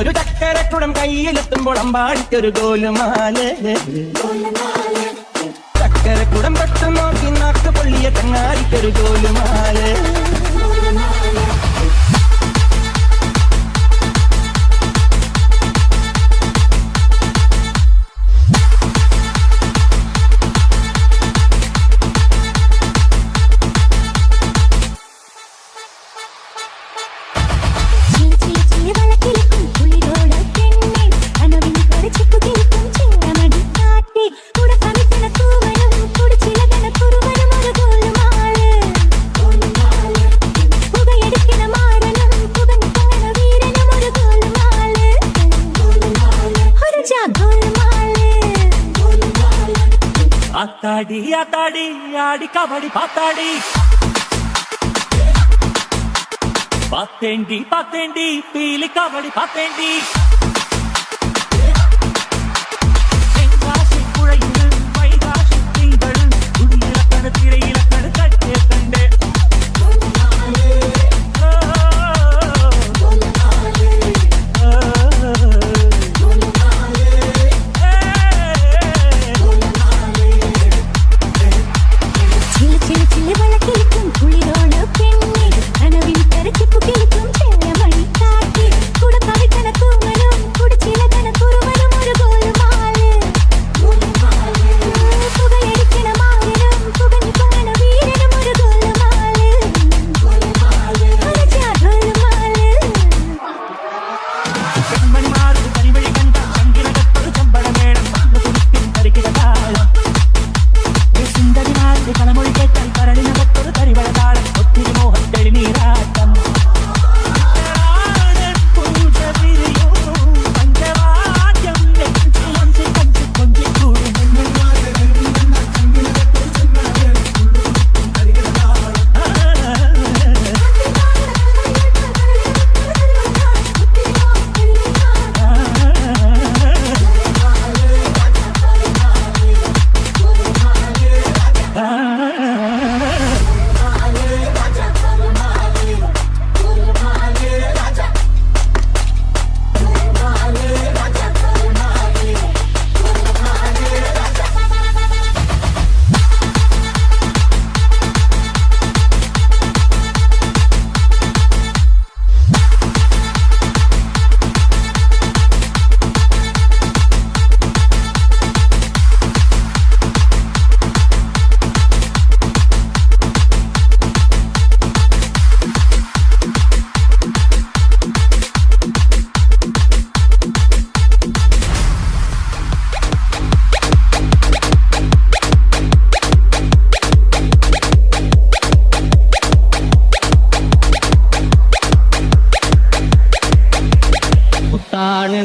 ഒരു ചക്കരക്കുടം കയ്യിലെത്തുമ്പോൾ അമ്പാടിക്കൊരു ഗോലുമാല ചക്കരക്കുടം തൊട്ട് നോക്കി നാക്ക് പൊള്ളിയ ചങ്ങാടിക്കൊരു ഗോലുമാല आताड़ी आताड़ी आड़ी कबड्डी पाताड़ी पातेंडी पातेंडी पीली कबड्डी पातेंडी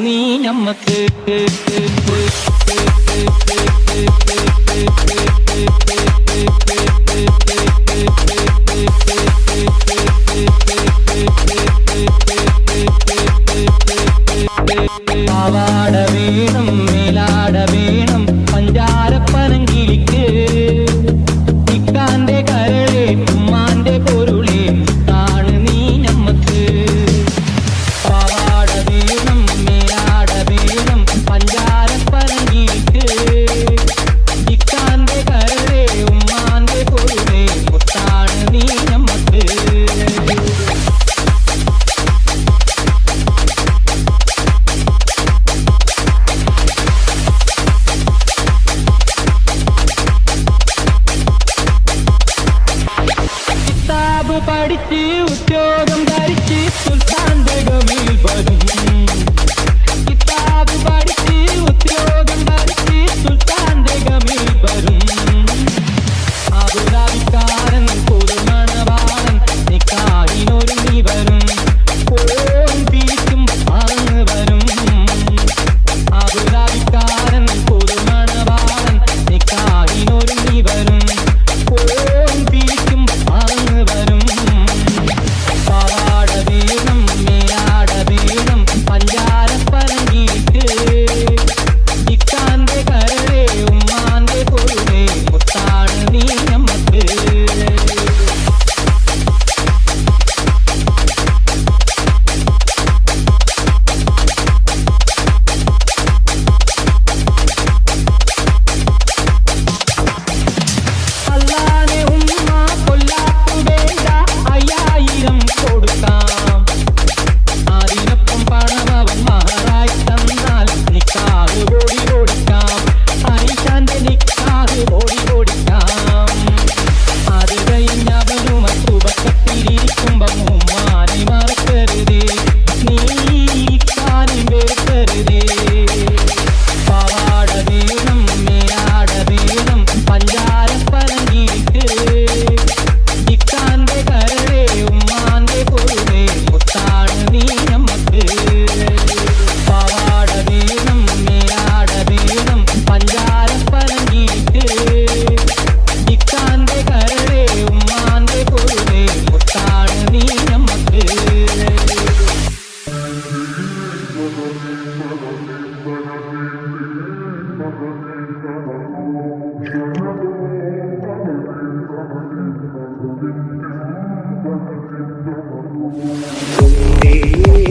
നീ ഞമ്മക്ക് പാവാട വേണം മേലാട വേണം പഞ്ചാരപ്പനങ്കിളിക്ക് ഇക്കാന്റെ കരളെ ഉമ്മാന്റെ പൊരുളെ താണ് നീ ഞമ്മക്ക് പാവാട വേണം മേലാട വേണം പഞ്ചാരപ്പനങ്കിളിക്ക് ഇക്കാന്റെ കരളെ ഉമ്മാന്റെ പൊരുളെ താണ് നീ ഞമ്മക്ക് പഠിച്ച് ഉദ്യോഗം ധരിച്ച് സുൽത്താന്റെ ഗമിൽ വരും കിതാബ് പഠിച്ച് ഉദ്യോഗം ധരിച്ച് സുൽത്താന്റെ ഗമിൽ വരും അബുദാബിക്കാരൻ പുതുമണവാളൻ നിക്കാഹിനൊരുങ്ങി വരും പോരും തിരിച്ചും അങ്ങ് വരും അബുദാബിക്കാരൻ പുതുമണവാളൻ നിക്കാഹിനൊരുങ്ങി വരും പോരും തിരിച്ചും അങ്ങ് വരും പാവാട വേണം മേലാട വേണം പഞ്ചാരപ്പനങ്കിളിക്ക് ഇക്കാന്റെ കരളെ ഉമ്മാന്റെ പൊരുളെ മുത്താണ് നീ ഞമ്മക്ക് അല്ലാതെ ഉമ്മ കൊല്ലാക്കു വേണ്ട 5000 കൊടുക്കാം അതിനൊപ്പം പണമവൻ മഹറായി തന്നാൽ നിക്കാഹ് ഓടി ഓടിക്കാം ആയിഷാന്റെ നിക്കാഹ് ഓടി ഓടിക്കാം അത് കഴിഞ്ഞവനുമായി സുബക്കത്തിരിക്കുമ്പം ഉമ്മാനെ മറക്കരുതേ നീ ഇക്കാനും വെറുക്കരുതേ പാവാട വേണം മേലാട വേണം പഞ്ചാരപ്പനങ്കിളിക്ക് ഇക്കാന്റെ കരളെ ഉമ്മാന്റെ പൊരുളെ മുത്താണ് നീ ഞമ്മക്ക് പാവാട വേണം മേലാട വേണം പഞ്ചാരപ്പനങ്കിളിക്ക് ഇക്കാന്റെ കരളെ ഉമ്മാന്റെ പൊരുളെ മുത്താണ് നീ ഞമ്മക്ക് Hey